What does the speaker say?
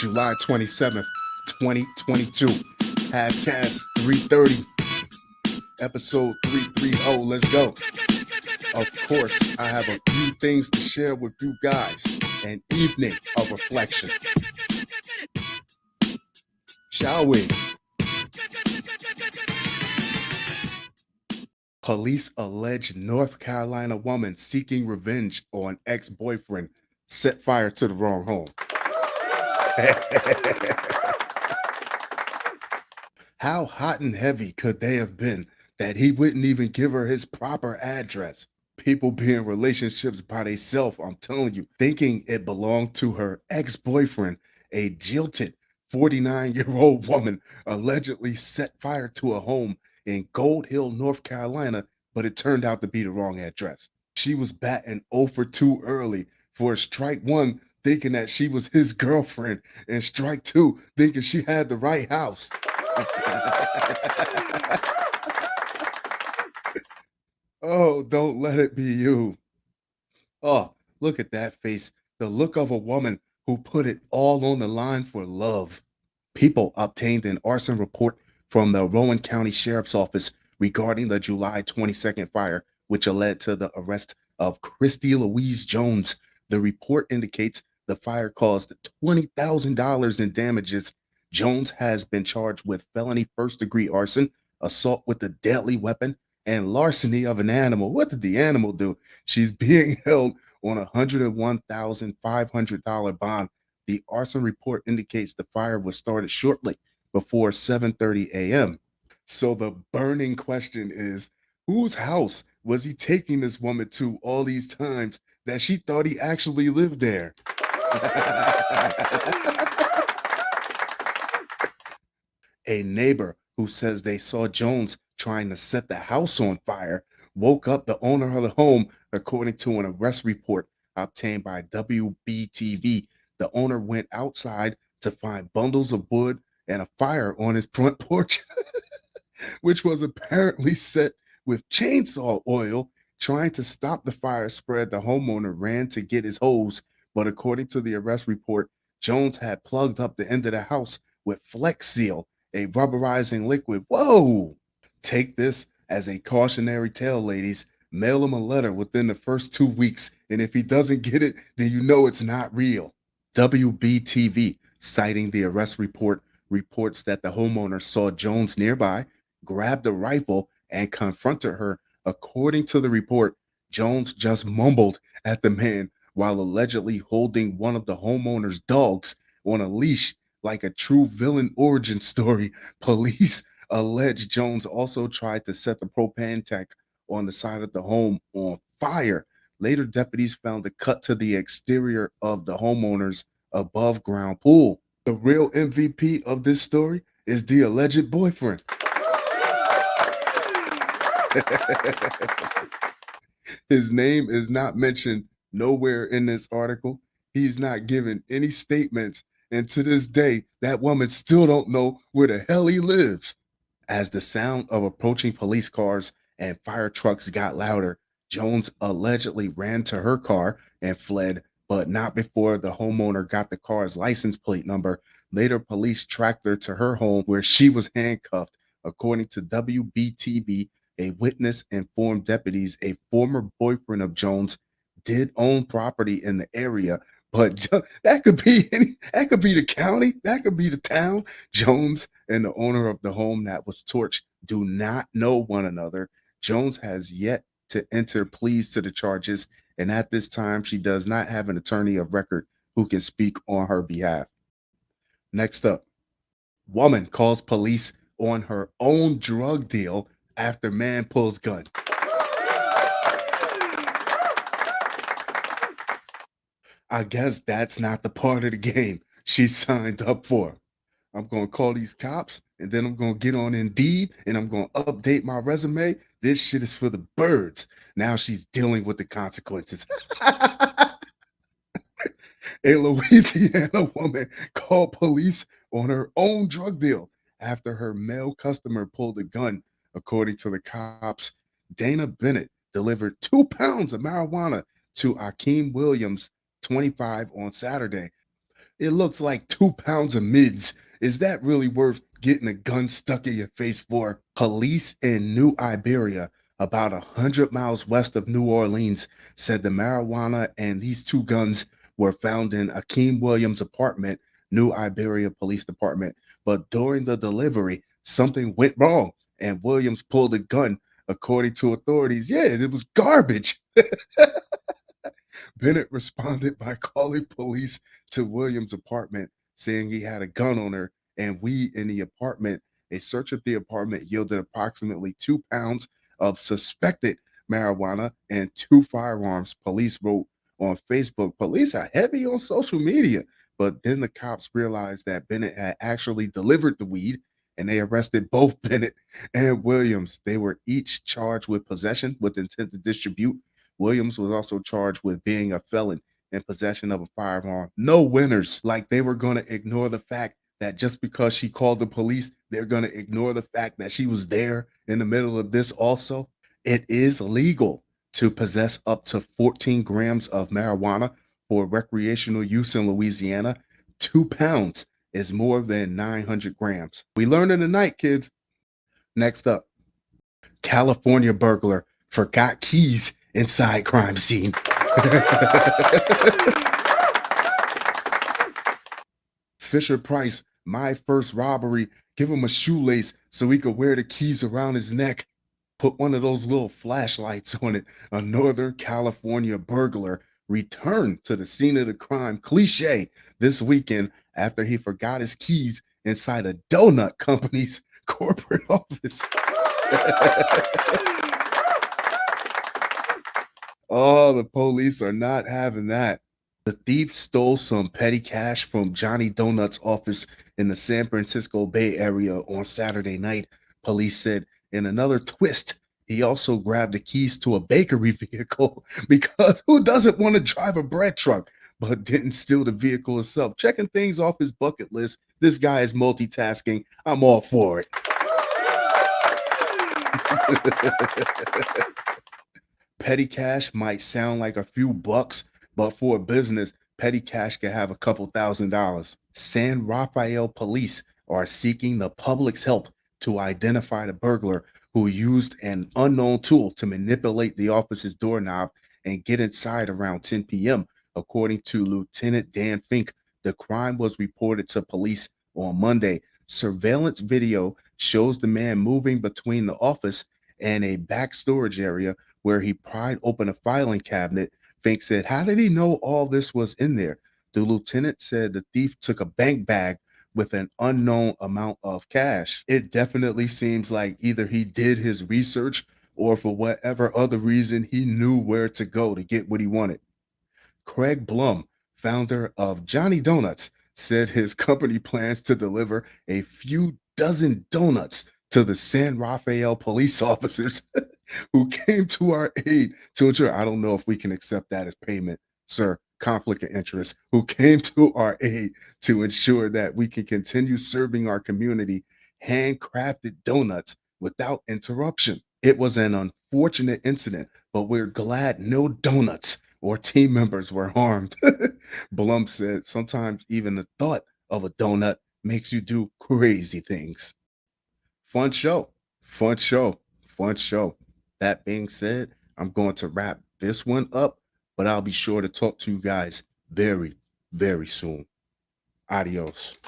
July 27th, 2022. Halfcast 330, episode 330. Let's go. Of course, I have a few things to share with you guys. An evening of reflection. Shall we? Police allege North Carolina woman seeking revenge on ex-boyfriend set fire to the wrong home. How hot and heavy could they have been that he wouldn't even give her his proper address? People be in relationships by themselves, I'm telling you, thinking it belonged to her ex-boyfriend, a jilted 49-year-old woman allegedly set fire to a home in Gold Hill, North Carolina, but it turned out to be the wrong address. She was batting 0 for 2 early for strike one, thinking that she was his girlfriend, and strike two, thinking she had the right house. Oh, don't let it be you. Oh, look at that face. The look of a woman who put it all on the line for love. People obtained an arson report from the Rowan County Sheriff's Office regarding the July 22nd fire, which led to the arrest of Christy Louise Jones. The report indicates the fire caused $20,000 in damages. Jones has been charged with felony first-degree arson, assault with a deadly weapon, and larceny of an animal. What did the animal do? She's being held on a $101,500 bond. The arson report indicates the fire was started shortly before 7:30 a.m. So the burning question is, whose house was he taking this woman to all these times that she thought he actually lived there? A neighbor who says they saw Jones trying to set the house on fire woke up the owner of the home, according to an arrest report obtained by WBTV. The owner went outside to find bundles of wood and a fire on his front porch, which was apparently set with chainsaw oil. Trying to stop the fire spread, the homeowner ran to get his hose, but according to the arrest report, Jones had plugged up the end of the house with Flex Seal, a rubberizing liquid. Whoa! Take this as a cautionary tale, ladies. Mail him a letter within the first 2 weeks, and if he doesn't get it, then you know it's not real. WBTV, citing the arrest report, reports that the homeowner saw Jones nearby, grabbed a rifle, and confronted her. According to the report, Jones just mumbled at the man while allegedly holding one of the homeowner's dogs on a leash like a true villain origin story. Police allege Jones also tried to set the propane tank on the side of the home on fire. Later, deputies found a cut to the exterior of the homeowner's above ground pool. The real MVP of this story is the alleged boyfriend. His name is not mentioned nowhere in this article. He's not given any statements. And to this day, that woman still don't know where the hell he lives. As the sound of approaching police cars and fire trucks got louder, Jones allegedly ran to her car and fled, but not before the homeowner got the car's license plate number. Later, police tracked her to her home where she was handcuffed. According to WBTV, a witness informed deputies a former boyfriend of Jones did own property in the area, but that could be that could be the county, that could be the town. Jones and the owner of the home that was torched do not know one another. Jones has yet to enter pleas to the charges, and at this time, she does not have an attorney of record who can speak on her behalf. Next up, woman calls police on her own drug deal after man pulls gun. I guess that's not the part of the game she signed up for. I'm going to call these cops and then I'm going to get on Indeed and I'm going to update my resume. This shit is for the birds. Now she's dealing with the consequences. A Louisiana woman called police on her own drug deal after her male customer pulled a gun. According to the cops, Dana Bennett delivered 2 pounds of marijuana to Akeem Williams, 25, on Saturday. It looks like 2 pounds of mids. Is that really worth getting a gun stuck in your face for? Police in New Iberia, about 100 miles west of New Orleans, said the marijuana and these two guns were found in Akeem Williams' apartment, New Iberia Police Department. But during the delivery, something went wrong and Williams pulled a gun, according to authorities. Yeah, it was garbage. Bennett responded by calling police to Williams' apartment, saying he had a gun on her and weed in the apartment. A search of the apartment yielded approximately 2 pounds of suspected marijuana and two firearms, police wrote on Facebook. Police are heavy on social media, but then the cops realized that Bennett had actually delivered the weed and they arrested both Bennett and Williams. They were each charged with possession with intent to distribute. Williams was also charged with being a felon in possession of a firearm. No winners. Like they were going to ignore the fact that just because she called the police, they're going to ignore the fact that she was there in the middle of this also. It is legal to possess up to 14 grams of marijuana for recreational use in Louisiana. 2 pounds is more than 900 grams. We learned in the night, kids. Next up, California burglar forgot keys inside crime scene. Fisher Price, my first robbery. Give him a shoelace so he could wear the keys around his neck. Put one of those little flashlights on it. A Northern California burglar returned to the scene of the crime cliche this weekend after he forgot his keys inside a donut company's corporate office. Oh, the police are not having that. The thief stole some petty cash from Johnny Donut's office in the San Francisco Bay Area on Saturday night, police said. In another twist, he also grabbed the keys to a bakery vehicle because who doesn't want to drive a bread truck, but didn't steal the vehicle itself. Checking things off his bucket list. This guy is multitasking. I'm all for it. Petty cash might sound like a few bucks, but for a business, petty cash can have a couple $1,000s. San Rafael police are seeking the public's help to identify the burglar who used an unknown tool to manipulate the office's doorknob and get inside around 10 p.m. According to Lieutenant Dan Fink, the crime was reported to police on Monday. Surveillance video shows the man moving between the office and a back storage area where he pried open a filing cabinet. Fink said, how did he know all this was in there? The lieutenant said the thief took a bank bag with an unknown amount of cash. It definitely seems like either he did his research or for whatever other reason, he knew where to go to get what he wanted. Craig Blum, founder of Johnny Donuts, said his company plans to deliver a few dozen donuts to the San Rafael police officers who came to our aid to ensure, I don't know if we can accept that as payment, sir, conflict of interest, who came to our aid to ensure that we can continue serving our community handcrafted donuts without interruption. It was an unfortunate incident, but we're glad no donuts or team members were harmed. Blum said sometimes even the thought of a donut makes you do crazy things. Fun show, fun show, fun show. That being said, I'm going to wrap this one up, but I'll be sure to talk to you guys very, very soon. Adios.